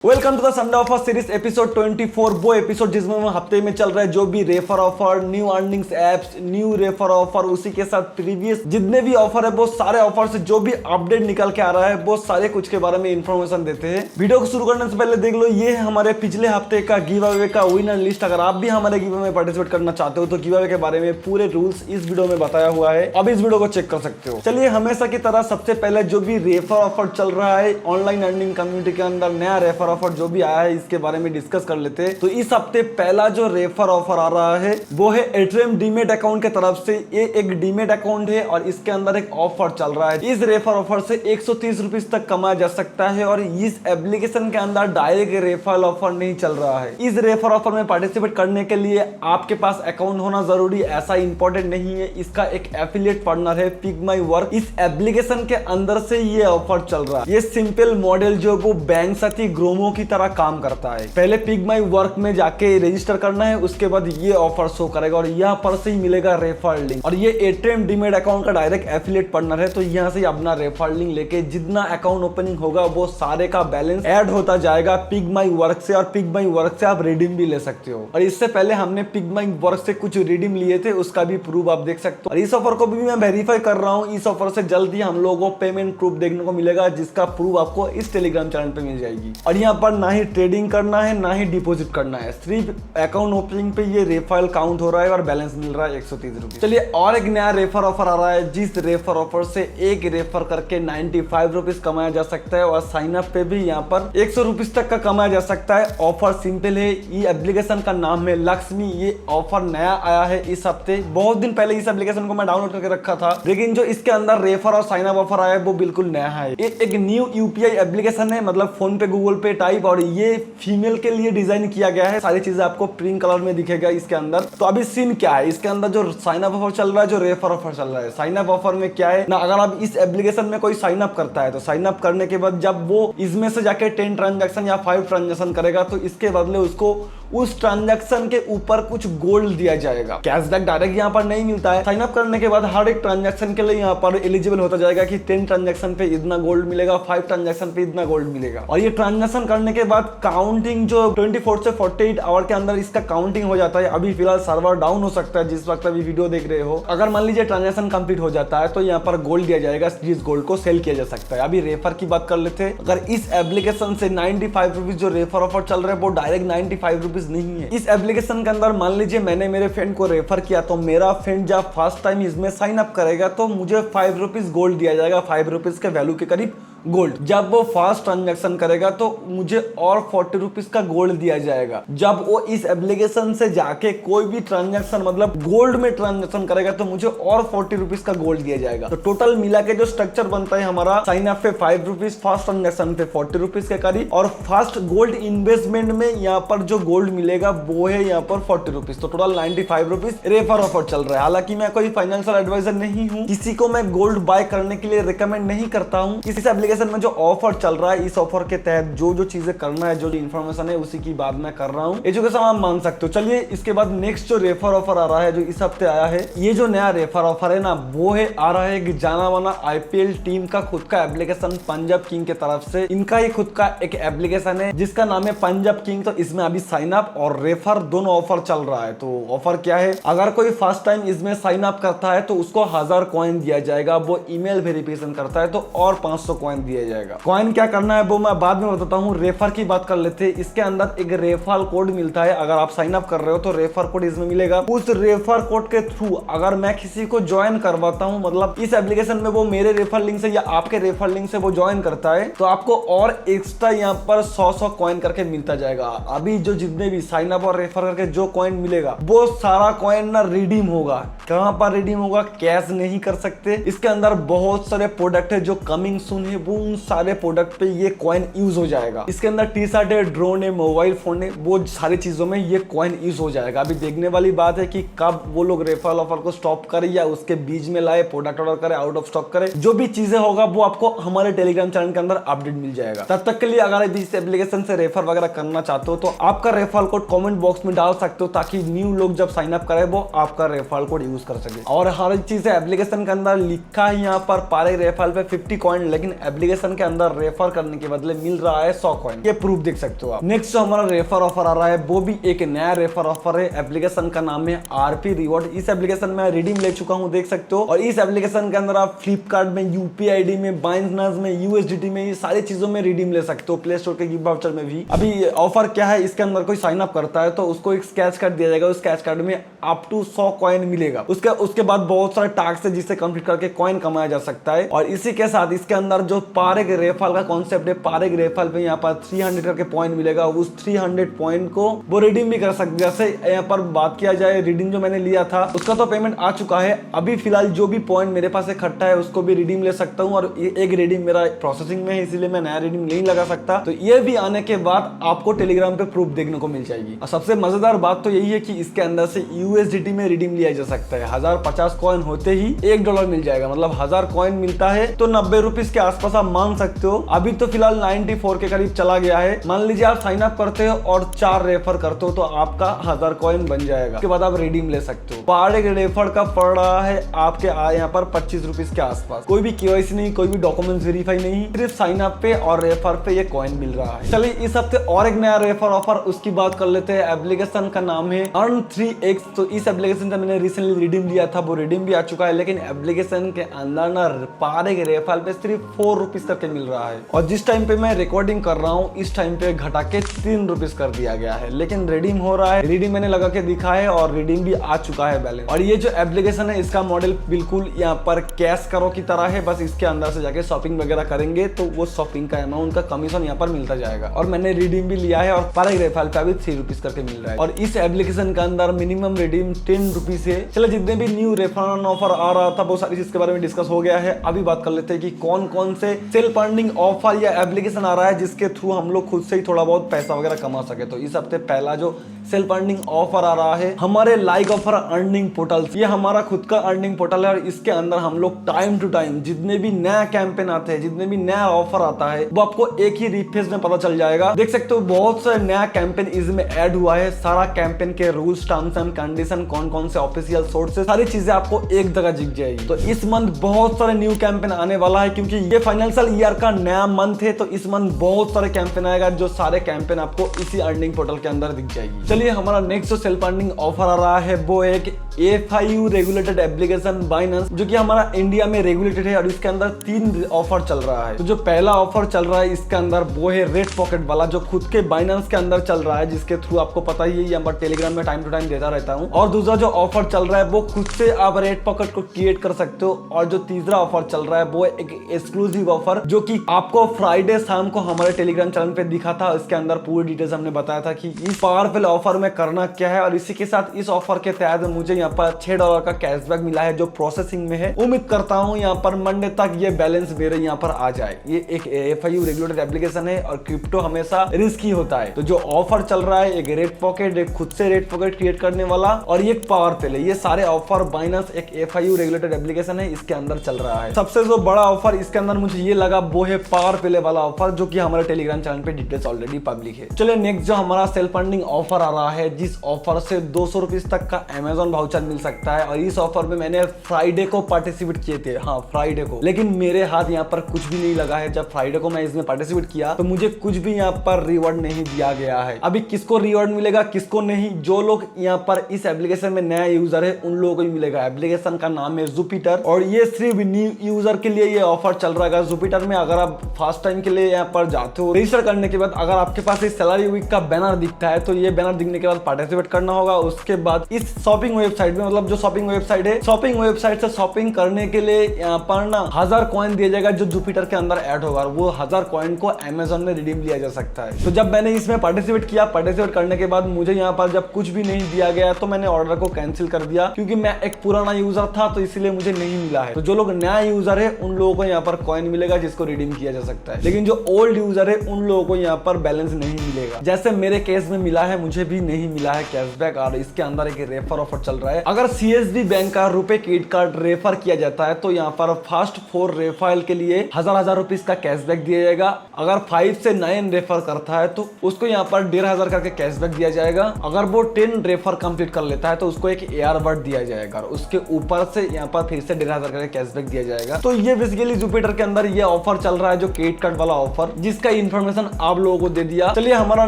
Welcome to the Sunday offer series episode 24। वो episode जिसमें हम हफ्ते में चल रहा है जो भी refer offer, new earnings apps, new refer offer, उसी के साथ प्रीवियस जितने भी ऑफर है वो सारे ऑफर से जो भी अपडेट निकल के आ रहा है वो सारे कुछ के बारे में इंफॉर्मेशन देते हैं। वीडियो को शुरू करने से पहले देख लो, ये है हमारे पिछले हफ्ते का गिव अवे का विनर लिस्ट। अगर आप भी हमारे गिव अवे में पार्टिसिपेट करना चाहते हो तो गिव अवे के बारे में पूरे रूल्स इस वीडियो में बताया हुआ है, अब इस वीडियो को चेक कर सकते हो। चलिए, हमेशा की तरह सबसे पहले जो भी रेफर ऑफर चल रहा है ऑनलाइन अर्निंग कम्युनिटी के अंदर, नया रेफर ऑफर जो भी आया है इसके बारे में डिस्कस कर लेते हैं। तो इस हफ्ते पहला जो रेफर ऑफर आ रहा है वो है एट्रियम डीमेट अकाउंट की तरफ से। ये एक डीमेट अकाउंट है और इसके अंदर एक ऑफर चल रहा है। इस रेफर ऑफर से 130 रुपीज तक कमाया जा सकता है और इस एप्लीकेशन के अंदर डायरेक्ट रेफर ऑफर नहीं चल रहा है। इस रेफर ऑफर में पार्टिसिपेट करने के लिए आपके पास अकाउंट होना जरूरी ऐसा इंपॉर्टेंट नहीं है। इसका एक एफिलिएट पार्टनर है पिग माई वर्क, इस एप्लीकेशन के अंदर से ये ऑफर चल रहा है। ये सिंपल मॉडल जो वो बैंक साथी ग्रोमो की तरह काम करता है। पहले पिग माई वर्क में जाके रजिस्टर करना है, उसके बाद ये ऑफर शो करेगा और यहाँ पर से ही मिलेगा रेफर लिंक। और ये एट्रियम डीमेट अकाउंट का डायरेक्ट एफिलिएट पार्टनर है, तो यहाँ से अपना रेफर लिंक लेके जितना अकाउंट ओपनिंग होगा वो सारे का बैलेंस ऐड होता जाएगा पिग माई वर्क से। और पिग माई वर्क से आप रिडीम भी ले सकते हो। और इससे पहले हमने पिग माई वर्क से कुछ रिडीम लिए थे, उसका भी प्रूफ आप देख सकते हो। और इस ऑफर को भी मैं वेरीफाई कर रहा हूँ। इस ऑफर से जल्द ही हम लोगों को पेमेंट प्रूफ देखने को मिलेगा, जिसका प्रूफ आपको इस टेलीग्राम चैनल पे मिल जाएगी। और यहाँ पर ना ही ट्रेडिंग करना है ना ही डिपॉजिट करना है, सिर्फ अकाउंट ओपनिंग पे ये रेफर काउंट हो रहा है और बैलेंस मिल रहा है 130 रुपीज। चलिए, और एक नया रेफर ऑफर आ रहा है जिस रेफर ऑफर से एक रेफर करके 95 रुपीज कमाया जा सकता है और साइन अप पे भी यहाँ पर 100 रुपीज तक का कमाया जा सकता है। ऑफर सिंपल है, ये एप्लीकेशन का नाम है लक्ष्मी। ये ऑफर नया आया है इस हफ्ते। बहुत दिन पहले इस एप्लीकेशन को मैं डाउनलोड करके रखा था, लेकिन जो इसके अंदर रेफर और साइन अप ऑफर आया है वो बिल्कुल नया है। ये एक न्यू यूपीआई एप्लीकेशन है, मतलब फोन पे गूगल पे टाइप, और ये फीमेल के लिए डिजाइन किया गया है। सारी चीजें आपको पिंक कलर में दिखेगा इसके अंदर। तो अभी सीन क्या है, इसके अंदर जो साइन अप ऑफर चल रहा है, जो रेफर ऑफर चल रहा है, साइन अप ऑफर में क्या है ना, अगर आप इस एप्लीकेशन में कोई साइन अप करता है तो साइन अप करने के बाद जब वो इसमें से जाके 10 ट्रांजैक्शन या 5 ट्रांजैक्शन करेगा तो इसके बदले उसको उस ट्रांजैक्शन के ऊपर कुछ गोल्ड दिया जाएगा। कैशबैक डायरेक्ट यहाँ पर नहीं मिलता है। साइन अप करने के बाद हर एक ट्रांजैक्शन के लिए यहाँ पर एलिजिबल होता जाएगा कि 10 ट्रांजैक्शन पे इतना गोल्ड मिलेगा, 5 ट्रांजैक्शन पे इतना गोल्ड मिलेगा। और ये ट्रांजैक्शन करने के बाद काउंटिंग जो 24 से 48 आवर के अंदर इसका काउंटिंग हो जाता है। अभी फिलहाल सर्वर डाउन हो सकता है जिस वक्त अभी वीडियो देख रहे हो। अगर मान लीजिए ट्रांजैक्शन कंप्लीट हो जाता है तो यहाँ पर गोल्ड दिया जाएगा, जिस गोल्ड को सेल किया जा सकता है। अभी रेफर की बात कर लेते हैं। अगर इस एप्लीकेशन से 95 रुपीज जो रेफर ऑफर चल रहा है वो डायरेक्ट 95 रुपीज नहीं है। इस एप्लीकेशन के अंदर मान लीजिए मैंने मेरे फ्रेंड को रेफर किया, तो मेरा फ्रेंड जब फर्स्ट टाइम इसमें साइन अप करेगा तो मुझे 5 रुपीज गोल्ड दिया जाएगा, 5 रुपीज के वैल्यू के करीब गोल्ड। जब वो फर्स्ट ट्रांजैक्शन करेगा तो मुझे और 40 रुपीज का गोल्ड दिया जाएगा। जब वो इस एप्लीकेशन से जाके कोई भी ट्रांजैक्शन मतलब गोल्ड में ट्रांजैक्शन करेगा तो मुझे और 40 रुपीज का गोल्ड दिया जाएगा। तो टोटल मिला के जो स्ट्रक्चर बनता है हमारा, साइन अप पे 5 रुपीज, फर्स्ट ट्रांजैक्शन पे 40 रुपीज के करीब, और फर्स्ट गोल्ड इन्वेस्टमेंट में यहाँ पर जो गोल्ड मिलेगा वो है यहाँ पर 40 रुपीज। तो टोटल 95 रुपीज रेफर ऑफर चल रहा है। हालांकि मैं कोई फाइनेंशियल एडवाइजर नहीं हूँ, किसी को मैं गोल्ड बाय करने के लिए रिकमेंड नहीं करता हूँ। इस एप्लीकेशन में जो ऑफर चल रहा है, इस ऑफर के तहत जो जो चीजें करना है, जो इन्फॉर्मेशन है उसी की बात मैं कर रहा हूँ। एजुकेशन आप मान सकते हो। चलिए, इसके बाद नेक्स्ट जो रेफर ऑफर आ रहा है जो इस हफ्ते आया है, ये जो नया रेफर ऑफर है ना वो है आ रहा है कि जाना माना आईपीएल टीम का खुद का एप्लीकेशन पंजाब किंग के तरफ से। इनका ही खुद का एक एप्लीकेशन है जिसका नाम है पंजाब किंग। तो इसमें अभी साइन अप और रेफर दोनों ऑफर चल रहा है। तो ऑफर क्या है, अगर कोई फर्स्ट टाइम इसमें साइन अप करता है तो उसको 1000 कॉइन दिया जाएगा। वो ईमेल वेरिफिकेशन करता है तो और 500 कॉइन दिया जाएगा। कॉइन क्या करना है वो मैं बाद में बताता हूँ। रेफर की बात कर लेते हैं। इसके अंदर एक रेफर कोड मिलता है। अगर आप साइन अप कर रहे हो तो रेफर कोड इसमें मिलेगा। उस रेफर कोड के थ्रू अगर मैं किसी को ज्वाइन करवाता हूँ, मतलब इस एप्लीकेशन में वो मेरे रेफर लिंक से या आपके रेफर लिंक से वो ज्वाइन करता है, तो आपको और एक्स्ट्रा यहाँ पर 100 कॉइन करके मिलता जाएगा। अभी जो जितने भी साइन अप और रेफर करके जो कॉइन मिलेगा वो सारा कॉइन ना रिडीम होगा। कहां पर रिडीम होगा, कैश नहीं कर सकते। इसके अंदर बहुत सारे प्रोडक्ट है जो कमिंग सून है, वो उन सारे प्रोडक्ट पे ये कॉइन यूज हो जाएगा। इसके अंदर टी शर्ट है, ड्रोन है, मोबाइल फोन है, वो सारी चीजों में ये कॉइन यूज हो जाएगा। अभी देखने वाली बात है कि कब वो लोग रेफर ऑफर को स्टॉप करे या उसके बीच में लाए, प्रोडक्ट ऑर्डर करे, आउट ऑफ स्टॉक करे, जो भी चीजें होगा वो आपको हमारे टेलीग्राम चैनल के अंदर अपडेट मिल जाएगा। तब तक के लिए अगर इस एप्लीकेशन से रेफर वगैरह करना चाहते हो तो आपका रेफर कोड कमेंट बॉक्स में डाल सकते हो, ताकि न्यू लोग जब साइन अप करे वो आपका रेफर कोड यूज कर सके। और हर चीज एप्लीकेशन के अंदर लिखा है यहाँ पर पारे रेफर पे 50 कॉइन, लेकिन एप्लीकेशन के अंदर रेफर करने के बदले मिल रहा है 100 कॉइन। ये प्रूफ देख सकते हो आप। नेक्स्ट जो हमारा रेफर ऑफर आ रहा है वो भी एक नया रेफर ऑफर है। एप्लीकेशन का नाम है आरपी रिवॉर्ड। इस एप्लीकेशन में रिडीम ले चुका हूं, देख सकते हो। और इस एप्लीकेशन के अंदर आप फ्लिपकार्ट में, यूपीआई आईडी में, बाइनेंस में, यूएसडीटी में, ये सारी चीजों में रिडीम ले सकते हो। प्ले स्टोर के गिफ्ट वाउचर में भी। अभी ऑफर क्या है, इसके अंदर कोई साइन अप करता है तो उसको एक स्क्रैच कार्ड दिया जाएगा। उस स्क्रैच कार्ड में अप टू 100 कॉइन मिलेगा। उसके बाद बहुत सारे टास्क है जिससे कंप्लीट करके कॉइन कमाया जा सकता है। और इसी के साथ इसके अंदर जो पारेग रेफर का कॉन्सेप्ट है, पारेग रेफर पे यहाँ पर 300 करके पॉइंट मिलेगा। उस 300 पॉइंट को वो रिडीम भी कर सकते। जैसे यहाँ पर बात किया जाए रिडीम जो मैंने लिया था उसका तो पेमेंट आ चुका है। अभी फिलहाल जो भी पॉइंट मेरे पास इकट्ठा है उसको भी रिडीम ले सकता हूँ। और एक रिडीम मेरा प्रोसेसिंग में है, इसीलिए मैं नया रिडीम नहीं लगा सकता। तो ये भी आने के बाद आपको टेलीग्राम पे प्रूफ देखने को मिल जाएगी। और सबसे मजेदार बात तो यही है कि इसके अंदर से यूएसडीटी में रिडीम लिया जा सकता है। 1050 कॉइन होते ही $1 मिल जाएगा। मतलब 1000 कॉइन मिलता है तो 90 रुपीज के आसपास आप मान सकते हो। अभी तो फिलहाल 94 के करीब चला गया है। मान लीजिए आप साइन अप करते हो और 4 रेफर करते हो तो आपका 1000 कॉइन बन जाएगा। उसके बाद आप रिडीम ले सकते हो। पर एक रेफर का पड़ रहा है आपके यहाँ पर 25 रुपीज के आसपास। कोई भी केवाईसी नहीं, कोई भी डॉक्यूमेंट वेरीफाई नहीं, सिर्फ साइन अप पे और रेफर पे ये कॉइन मिल रहा है। चलिए इस हफ्ते और एक नया रेफर ऑफर उसकी बात कर लेते हैं। एप्लीकेशन का नाम है Earn3x। तो इस एप्लीकेशन का मैंने रिसेंटली रिडीम लिया था, वो रिडीम भी आ चुका है। लेकिन एप्लीकेशन के अंदर ना पर एक रेफर पे सिर्फ 4 रुपीज करके मिल रहा है। और जिस टाइम पे मैं रिकॉर्डिंग कर रहा हूँ इस टाइम पे घटा के 3 रुपीज कर दिया गया है। लेकिन रिडीम हो रहा है। रिडीम मैंने लगा के दिखा है और रिडीम भी आ चुका है बैलेंस। और ये जो एप्लीकेशन है इसका मॉडल बिल्कुल यहाँ पर कैश करो की तरह है। बस इसके अंदर से जाके शॉपिंग वगैरह करेंगे तो वो शॉपिंग का अमाउंट का कमीशन यहाँ पर मिलता जाएगा। और मैंने रिडीम भी लिया है और पर एक रेफर पे अभी 3 रुपीज करके मिल रहा है। और इस एप्लीकेशन के अंदर मिनिमम रिडीम 10 रुपीज है। चलो जितने भी न्यू रेफर ऑफर आ रहा था वो सारी चीज के बारे में डिस्कस हो गया है। अभी बात कर लेते हैं कि कौन कौन से सेल्फ अर्निंग ऑफर या एप्लीकेशन आ रहा है जिसके थ्रू हम लोग खुद से ही थोड़ा बहुत पैसा वगैरह कमा सके। तो इस हफ्ते पहला जो सेल्फ अर्निंग ऑफर आ रहा है हमारे लाइक ऑफर अर्निंग पोर्टल। ये हमारा खुद का अर्निंग पोर्टल है और इसके अंदर हम लोग टाइम टू टाइम जितने भी नया कैंपेन आते हैं, जितने भी नया ऑफर आता है वो आपको एक ही रिफ्रेश में पता चल जाएगा। देख सकते हो बहुत से नया कैंपेन इसमें ऐड हुआ है। सारा कैंपेन के रूल्स, टर्म्स एंड कंडीशन, कौन कौन से ऑफिशियल सोर्सेस, सारी चीजें आपको एक जगह दिख जाएगी। तो इस मंथ बहुत सारे न्यू कैंपेन आने वाला है क्योंकि ये फाइनेंशियल ईयर का नया मंथ है। तो इस मंथ बहुत सारे कैंपेन आएगा जो सारे कैंपेन आपको इसी अर्निंग पोर्टल के अंदर दिख जाएगी। चलिए हमारा नेक्स्ट सेल्फ अर्निंग ऑफर आ रहा है वो एक FIU रेगुलेटेड एप्लीकेशन बाइनेंस जो कि हमारा इंडिया में रेगुलेटेड है। और इसके अंदर 3 ऑफर चल रहा है। तो जो पहला ऑफर चल रहा है इसके अंदर वो है रेड पॉकेट वाला जो खुद के बाइनेंस के अंदर चल रहा है, जिसके थ्रू आपको पता ही है यहाँ पर टेलीग्राम में टाइम टू टाइम देता रहता हूँ। और दूसरा जो ऑफर चल रहा है वो खुद से आप रेड पॉकेट को क्रिएट कर सकते हो। और जो तीसरा ऑफर चल रहा है वो एक एक्सक्लूसिव ऑफर जो कि आपको फ्राइडे शाम को हमारे टेलीग्राम चैनल पे दिखा था। इसके अंदर पूरी डिटेल्स हमने बताया था कि इस पावरफुल ऑफर में करना क्या है। और इसी के साथ इस ऑफर के तहत मुझे यहाँ पर $6 का कैशबैक मिला है जो प्रोसेसिंग में है। उम्मीद करता हूँ यहाँ पर मंडे तक ये बैलेंस मेरे यहाँ पर आ जाए। ये एक FIU रेगुलेटेड एप्लीकेशन है और क्रिप्टो हमेशा रिस्की होता है। तो जो ऑफर चल रहा है एक रेड पॉकेट, एक खुद से रेड पॉकेट क्रिएट करने वाला और एक पावरफुल है। ये सारे ऑफर बाइनेंस एक FIU रेगुलेटेड एप्लीकेशन है इसके अंदर चल रहा है। सबसे जो बड़ा ऑफर इसके अंदर मुझे ये लगा वो है पावरफुल वाला ऑफर जो कि हमारे टेलीग्राम चैनल पे डिटेल्स ऑलरेडी पब्लिक है। चलिए नेक्स्ट जो हमारा सेल्फ अर्निंग ऑफर आ रहा है जिस ऑफर से 200 रुपीज तक का Amazon वाउचर मिल सकता है। और इस ऑफर में मैंने फ्राइडे को पार्टिसिपेट किए थे। हाँ फ्राइडे को, लेकिन मेरे हाथ यहाँ पर कुछ भी नहीं लगा है। जब फ्राइडे को मैं इसमें पार्टिसिपेट किया तो मुझे कुछ भी यहाँ पर रिवॉर्ड नहीं दिया गया है। अभी किसको रिवॉर्ड मिलेगा किसको नहीं, जो लोग यहाँ पर इस एप्लीकेशन में नया यूजर है उन लोगों को ही मिलेगा। एप्लीकेशन का नाम है जुपिटर और ये सिर्फ न्यू यूजर के लिए ये ऑफर चल रहा है। जुपिटर में अगर आप फर्स्ट टाइम के लिए यहाँ पर जाते हो रजिस्टर करने के बाद अगर आपके पास इस सैलरी वीक का बैनर दिखता है तो ये बैनर दिखने के बाद पार्टिसिपेट करना होगा। उसके बाद इस शॉपिंग वेबसाइट में, मतलब जो शॉपिंग वेबसाइट है, शॉपिंग वेबसाइट से शॉपिंग करने के लिए यहाँ पर ना 1000 कॉइन दिया जाएगा जो जुपिटर के अंदर ऐड होगा। वो 1000 कॉइन को Amazon में रिडीम लिया जा सकता है। तो जब मैंने इसमें पार्टिसिपेट किया, पार्टिसिपेट करने के बाद मुझे यहाँ पर जब कुछ भी नहीं दिया गया तो मैंने ऑर्डर को कैंसिल कर दिया क्योंकि मैं एक पुराना यूजर था तो इसलिए मुझे नहीं मिला है। तो जो लोग नया यूजर है उन लोगों को यहाँ पर कॉइन मिलेगा जिसको रिडीम किया जा सकता है। लेकिन जो ओल्ड यूजर है उन लोगों को यहाँ पर बैलेंस नहीं मिलेगा। जैसे मेरे केस में मिला है, मुझे भी नहीं मिला है कैशबैक। और इसके अंदर एक रेफर ऑफर चल रहा है। अगर CSB बैंक का रुपए क्रेडिट कार्ड रेफर किया जाता है तो यहाँ पर फर्स्ट 4 रेफर के लिए 1000 रुपीज का कैशबैक दिया जाएगा। अगर 5 से 9 रेफर करता है तो उसको यहाँ पर 1500 करके कैशबैक दिया जाएगा। अगर वो 10 रेफर कंप्लीट कर लेता है तो उसको एक एयरबड दिया जाएगा। उसके ऊपर से यहाँ पर फिर से 1500 करके कैशबैक दिया जाएगा। तो ये बेसिकली जुपिटर के अंदर ये ऑफर चल रहा है जो क्रेडिट कार्ड वाला ऑफर, जिसका इन्फॉर्मेशन आप लोगों को दे दिया। चलिए हमारा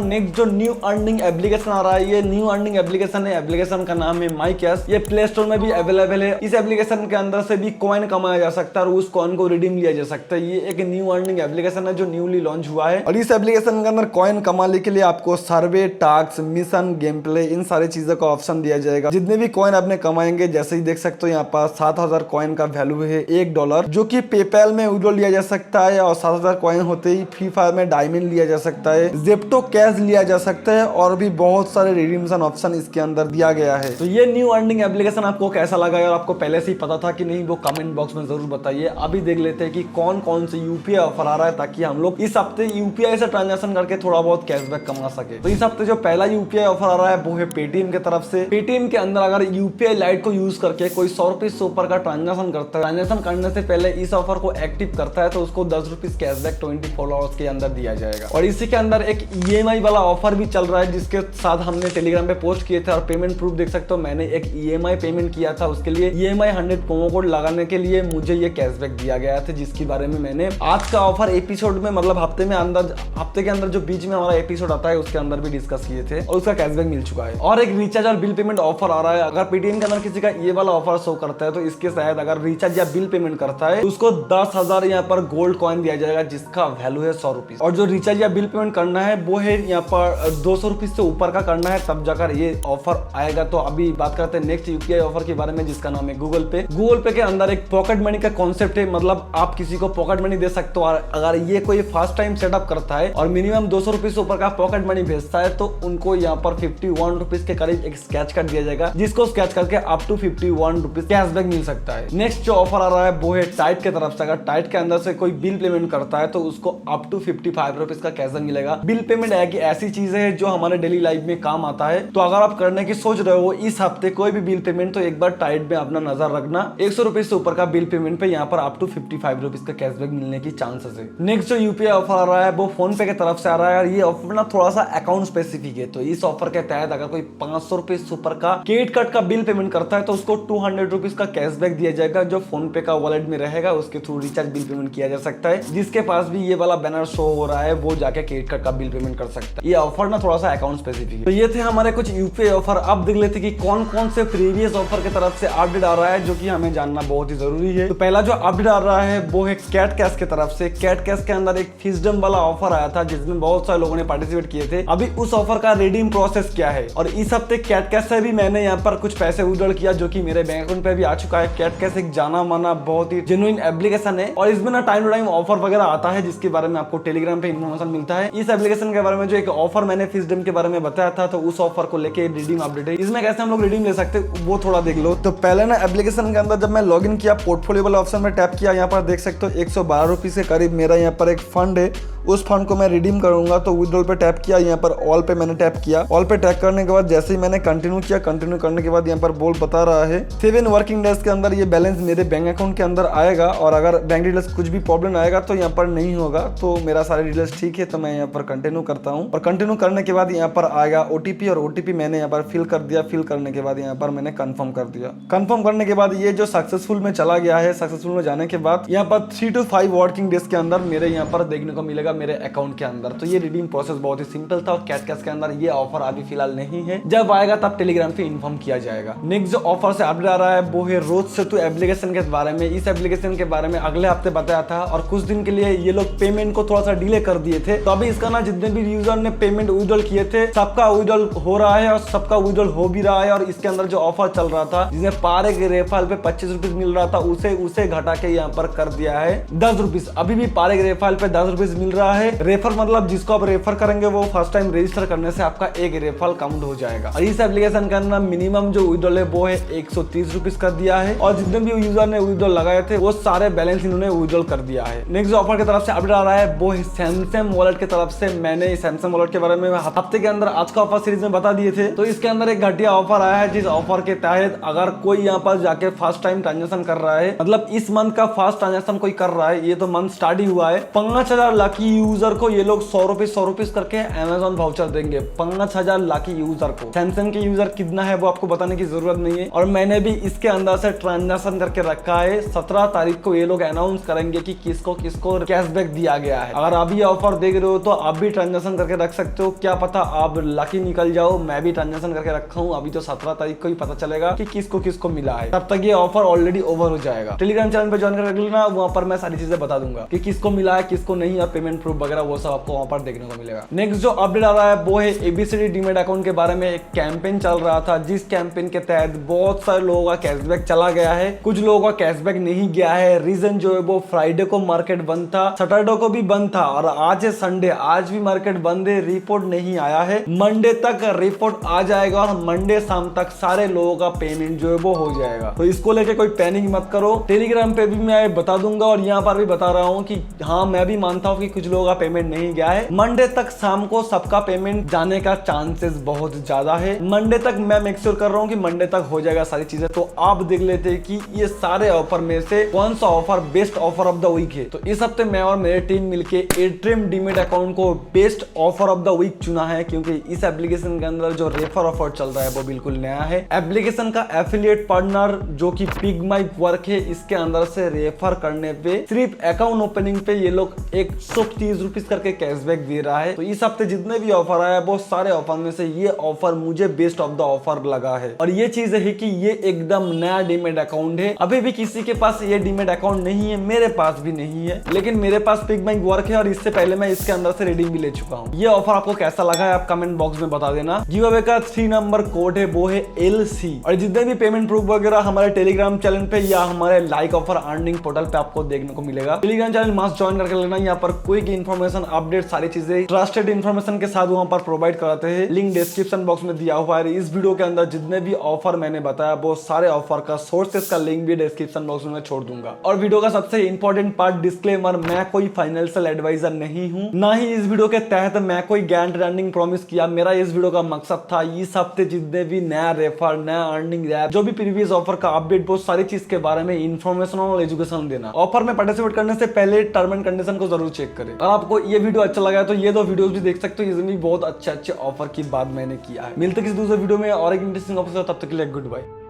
नेक्स्ट जो न्यू अर्निंग एप्लीकेशन आ रहा है, ये न्यू अर्निंग एप्लीकेशन है। एप्लीकेशन का नाम है माई कैश। ये प्ले स्टोर में भी अवेलेबल है। इस एप्लीकेशन के अंदर से भी कॉइन कमाया जा सकता है और उस कॉइन को रिडीम लिया जा सकता है। ये एक न्यू अर्निंग एप्लीकेशन है जो न्यूली लॉन्च हुआ है और इस एप्लीकेशन के अंदर कॉइन कमाने के लिए आपको सर्वे, टास्क, मिशन, गेम प्ले, इन सारी चीजों का ऑप्शन दिया जाएगा। जितने भी कॉइन आपने कमाएंगे, जैसे ही देख सकते हो यहाँ पर 7000 कॉइन का वैल्यू है $1, जो कि पेपैल में विड्रॉ लिया जा सकता है और 7000 कॉइन होते ही फ्री फायर में डायमंड लिया जा सकता है, जेप्टो कैश लिया जा सकता है और भी बहुत सारे रिडीम्शन ऑप्शन इसके अंदर दिया गया है। तो ये न्यू अर्निंग एप्लीकेशन आपको कैसा लगा और आपको पहले से ही पता था कि नहीं, वो कमेंट बॉक्स में जरूर बताइए। अभी देख लेते हैं कि कौन कौन से यूपीआई ऑफर आ रहा है, ताकि हम लोग इस हफ्ते यूपीआई से ट्रांजैक्शन करके थोड़ा बहुत कैशबैक कमा सके। तो इस हफ्ते जो पहला यूपीआई ऑफर आ रहा है वो है पेटीएम की तरफ से। पेटीएम के अंदर अगर यूपीआई लाइट को यूज करके कोई 100 रुपीज से ऊपर का ट्रांजैक्शन करता है, ट्रांजैक्शन करने से पहले इस ऑफर को एक्टिव करता है तो उसको 10 रुपीज कैशबैक 24 आवर्स के अंदर दिया जाएगा। और इसी के अंदर एक ईएमआई वाला ऑफर भी चल रहा है, जिसके साथ हमने टेलीग्राम पे पोस्ट किए थे और पेमेंट प्रूफ देख सकते हो। मैंने एक ईएमआई पेमेंट किया था, उसके लिए ईएमआई 100 प्रोमो कोड लगाने के लिए मुझे ये कैशबैक दिया गया था, जिसके बारे में मैंने आज का ऑफर एपिसोड में, मतलब हफ्ते के अंदर जो बीच में हमारा एपिसोड आता है उसके अंदर भी डिस्कस किए थे और उसका कैशबैक मिल चुका है। और एक रिचार्ज और बिल पेमेंट ऑफर आ रहा है। अगर पेटीएम के अंदर किसी का ये वाला ऑफर शो करता है तो इसके शायद अगर रिचार्ज या बिल पेमेंट करता है तो उसको 10,000 यहाँ पर गोल्ड कॉइन दिया जाएगा, जिसका वैल्यू है 100 रुपीज। और जो रिचार्ज या बिल पेमेंट करना है वो है यहाँ पर 200 रुपीज से ऊपर का करना है, तब जाकर ये ऑफर आएगा। तो अभी बात करते हैं नेक्स्ट यूपीआई ऑफर के बारे में, जिसका नाम है गूगल पे। गूगल पे के अंदर एक पॉकेट मनी का कॉन्सेप्ट है, मतलब आप किसी को पॉकेट मनी दे सकते हो। और अगर ये कोई फर्स्ट टाइम सेटअप करता है और मिनिमम 200 रुपीज से ऊपर का पॉकेट मनी भेजता है तो उनको यहाँ पर 51 रुपीज के करीब एक स्क्रैच कार्ड दिया जाएगा, जिसको स्क्रैच करके अप टू 51 रुपीज कैशबैक मिल सकता है। नेक्स्ट जो ऑफर आ रहा है वो है टाइट की तरफ से। अगर टाइट के अंदर से कोई बिल पेमेंट करता है तो उसको अप टू 55 रुपीज का कैशबैक मिलेगा। बिल पेमेंट एक ऐसी चीज है जो हमारे डेली लाइफ में काम आता है। तो अगर आप करने की सोच रहे हो इस हफ्ते कोई भी बिल पेमेंट, तो एक बार टाइट में अपना नजर रखना। 100 रुपीज से ऊपर का बिल पेमेंट पे यहाँ पर अप टू 55 रुपीज का कैशबैक मिलने की चांसेस है। नेक्स्ट जो यूपीआई ऑफर आ रहा है वो फोन पे की तरफ से आ रहा है। ये ऑफर ना थोड़ा सा अकाउंट स्पेसिफिक है। तो इस ऑफर के तहत अगर कोई 500 रुपीज से ऊपर का क्रेडिट कार्ड का बिल पेमेंट करता है तो उसको 200 रुपीज का कैशबैक दिया जाएगा, जो फोन पे का वॉलेट में रहेगा। उसके थ्रू रिचार्ज बिल पेमेंट किया जा सकता है। जिसके पास भी ये वाला बैनर शो हो रहा है वो जाके क्रेडिट कार्ड का बिल पेमेंट कर सकता है। ये ऑफर ना थोड़ा सा अकाउंट स्पेसिफिक है। तो ये थे हमारे कुछ यूपीआई ऑफर। अब देख लेते कि कौन कौन से प्रीवियस ऑफर की तरफ से अपडेट आ रहा है, जो कि हमें जानना बहुत ही जरूरी है। तो पहला जो अपडेट आ रहा है वो है कैट कैश की तरफ से। कैट कैश के अंदर एक फिजडम वाला ऑफर आया था, जिसमें बहुत सारे लोगों ने पार्टिसिपेट किए थे। अभी उस ऑफर का रिडीम प्रोसेस क्या है, और इस हफ्ते कैट कैश से भी मैंने यहाँ पर कुछ पैसे विड्रॉल किया, जो कि मेरे बैंक अकाउंट पे भी आ चुका है। कैट कैश एक जाना माना बहुत ही जेन्युइन एप्लीकेशन है और इसमें ना टाइम टू टाइम ऑफर वगैरह आता है, जिसके बारे में आपको टेलीग्राम पे इन्फॉर्मेशन मिलता है। इस एप्लीकेशन के बारे में जो एक ऑफर मैंने फिजडम के बारे में बताया था, तो उस ऑफर को लेके रिडीम अपडेट है। इसमें कैसे हम लोग रिडीम ले सकते हैं वो थोड़ा देख लो। तो पहले ना एप्लीकेशन के अंदर जब मैं लॉगिन किया, पोर्टफोलियो वाला ऑप्शन में टैप किया, यहाँ पर देख सकते हो 112 रुपीज के करीब मेरा यहाँ पर एक फंड है। उस फंड को मैं रिडीम करूंगा तो विड्रॉल पे टैप किया, यहाँ पर ऑल पे मैंने टैप किया। ऑल पे टैप करने के बाद जैसे ही मैंने कंटिन्यू किया, कंटिन्यू करने के बाद यहाँ पर बोल बता रहा है 7 वर्किंग डेज के अंदर ये बैलेंस मेरे बैंक अकाउंट के अंदर आएगा। और अगर बैंक डिटेल्स कुछ भी प्रॉब्लम आएगा तो यहाँ पर नहीं होगा। तो मेरा सारे डिटेल्स ठीक है, तो मैं यहाँ पर कंटिन्यू करता हूँ। और कंटिन्यू करने के बाद यहाँ पर आएगा ओटीपी, और ओटीपी मैंने यहाँ पर फिल कर दिया। फिल करने के बाद यहाँ पर मैंने कंफर्म कर दिया। कंफर्म करने के बाद ये जो सक्सेसफुल में चला गया है, सक्सेसफुल में जाने के बाद यहाँ पर 3 to 5 वर्किंग डेज के अंदर मेरे यहाँ पर देखने को मिलेगा मेरे अकाउंट के अंदर। तो ये रिडीम प्रोसेस बहुत ही सिंपल था। और कैट कैश के अंदर ये ऑफर अभी फिलहाल नहीं है, जब आएगा तब टेलीग्राम पे इन्फॉर्म किया जाएगा। नेक्स्ट जो ऑफर से अपडेट आ रहा है वो है रोज सेतु एप्लीकेशन के बारे में। इस एप्लीकेशन के बारे में अगले हफ्ते बताया था और कुछ दिन के लिए ये लोग पेमेंट को थोड़ा सा डिले कर दिए थे। तो अभी इसका ना जितने भी यूजर ने पेमेंट विड्रॉल किए थे सबका विड्रॉल हो रहा है और सबका विड्रॉल हो भी रहा है। और इसके अंदर जो ऑफर चल रहा था, जिसमें पार एक रेफर पे 25 रुपीज मिल रहा था, उसे घटा के यहाँ पर कर दिया है 10 रुपीज। अभी भी पार एक रेफर पे 10 रुपीज मिल रहा है। रेफर मतलब जिसको आप रेफर करेंगे वो फर्स्ट टाइम रजिस्टर करने से आपका एक रेफर काउंट हो जाएगा। और इस एप्लीकेशन का ना मिनिमम जो विड्रॉल है वो है 130 रुपीज कर दिया है। और जितने भी यूजर ने विड्रॉल लगाए थे वो सारे बैलेंस इन्होंने विड्रॉल कर दिया है। नेक्स्ट ऑफर की तरफ से अपडेट आ रहा है वो है सैमसंग वॉलेट की तरफ से। मैंने सैमसंग वॉलेट के बारे में हफ्ते के अंदर आज का ऑफर सीरीज में बता दिए थे। तो इसके अंदर एक घटिया ऑफर आया है, जिस ऑफर के तहत अगर कोई यहाँ पर जाके फर्स्ट टाइम ट्रांजेक्शन कर रहा है, मतलब इस मंथ का फर्स्ट ट्रांजेक्शन कोई कर रहा है, ये तो मंथ स्टार्ट ही हुआ है, 5000 लकी यूजर को ये लोग 100 रुपीज करके अमेजॉन वाउचर देंगे 5000 लाकी यूजर को। सैमसंग के यूजर कितना है वो आपको बताने की जरूरत नहीं है। और मैंने भी इसके अंदर से ट्रांजेक्शन करके रखा है। 17 तारीख को ये लोग अनाउंस करेंगे कि किसको किसको कैशबैक दिया गया है। अगर आप ये ऑफर देख रहे हो तो आप भी ट्रांजेक्शन करके रख सकते हो, क्या पता आप लकी निकल जाओ। मैं भी ट्रांजेक्शन करके रखा हूँ, अभी तो 17 तारीख को ही पता चलेगा कि किसको किसको मिला है। तब तक ये ऑफर ऑलरेडी ओवर हो जाएगा। टेलीग्राम चैनल पे ज्वाइन कर रख लेना, वहां पर मैं सारी चीजें बता दूंगा कि किसको मिला है किसको नहीं, और पेमेंट प्रूफ वगैरह वो सब आपको वहां पर देखने को मिलेगा। नेक्स्ट जो अपडेट आ रहा है वो है एबीसीडी डीमेट अकाउंट के बारे में। एक कैंपेन चल रहा था जिस कैंपेन के तहत बहुत सारे लोगों का कैशबैक चला गया है, कुछ लोगों का कैशबैक नहीं गया है। रीजन जो है वो फ्राइडे को मार्केट बंद था, सैटरडे को भी बंद था, और आज है संडे, आज भी मार्केट बंद है। रिपोर्ट नहीं आया है, मंडे तक रिपोर्ट आ जाएगा और मंडे शाम तक सारे लोगों का पेमेंट जो है वो हो जाएगा। तो इसको लेके कोई पैनिक मत करो। टेलीग्राम पे भी मैं बता दूंगा और यहाँ पर भी बता रहा हूँ कि हाँ मैं भी मानता हूँ कि कुछ लोगों का पेमेंट नहीं गया है। मंडे तक शाम को सबका पेमेंट जाने का चांसेस बहुत ज्यादा है। मंडे तक मैं मेक श्योर कर रहा हूँ कि मंडे तक हो जाएगा सारी चीजें। तो आप देख लेते हैं कि ये सारे ऑफर में से कौन सा offer best offer of the week है। तो इस हफ्ते मैं और मेरी टीम मिलके एट्रिम डीमेट अकाउंट को best offer of the week चुना है, क्योंकि इस एप्लीकेशन के अंदर जो रेफर ऑफर चल रहा है वो बिल्कुल नया है। एप्लीकेशन का एफिलिएट पार्टनर जो कि पिग माई वर्क है, इसके अंदर से रेफर करने पे सिर्फ अकाउंट ओपनिंग पे ये लोग 130 रुपीज करके कैशबैक दे रहा है। तो इस हफ्ते जितने भी ऑफर आया वो सारे ऑफर में से ये ऑफर मुझे बेस्ट ऑफ द ऑफर लगा है। और ये चीज है कि ये एकदम नया डीमेट अकाउंट है, अभी भी किसी के पास ये डीमेट अकाउंट नहीं है, मेरे पास भी नहीं है, लेकिन मेरे पास पिग माई वर्क है और इससे पहले मैं इसके अंदर से रिडीम भी ले चुका हूँ। ये ऑफर आपको कैसा लगा है आप कमेंट बॉक्स में बता देना। गिव अवे का 3 नंबर कोड है वो है LC। और जितने भी पेमेंट प्रूफ वगैरह हमारे टेलीग्राम चैनल पे या हमारे लाइक ऑफर अर्निंग पोर्टल पे आपको देखने को मिलेगा। टेलीग्राम चैनल मस्ट ज्वाइन करके लेना, यहाँ पर क्विक इन्फॉर्मेशन अपडेट सारी चीजें ट्रस्टेड इन्फॉर्मेशन के साथ वहां पर प्रोवाइड कराते हैं। लिंक डिस्क्रिप्शन बॉक्स में दिया हुआ है। इस वीडियो के अंदर जितने भी ऑफर मैंने बताया वो सारे ऑफर का सोर्सेस का लिंक भी डिस्क्रिप्शन बॉक्स में छोड़ दूंगा। और वीडियो का सबसे इंपॉर्टेंट पार्ट डिस्क्लेमर, मैं कोई फाइनेंशियल एडवाइजर नहीं हूँ, ना ही इस वीडियो के तहत मैं कोई गारंटी अर्निंग प्रॉमिस किया। मेरा इस वीडियो का मकसद था इस हफ्ते जितने भी नया रेफर नया अर्निंग ऐप जो भी प्रीवियस ऑफर का अपडेट वो सारी चीज के बारे में इंफॉर्मेशन और एजुकेशन देना। ऑफर में पार्टिसिपेट करने से पहले टर्म एंड कंडीशन को जरूर चेक करें। और आपको ये वीडियो अच्छा लगा है तो ये 2 वीडियोस भी देख सकते हो, इसमें भी बहुत अच्छे ऑफर की बात मैंने किया है। मिलते किसी दूसरे वीडियो में और एक इंटरेस्टिंग ऑफर, तब तक के लिए गुड बाय।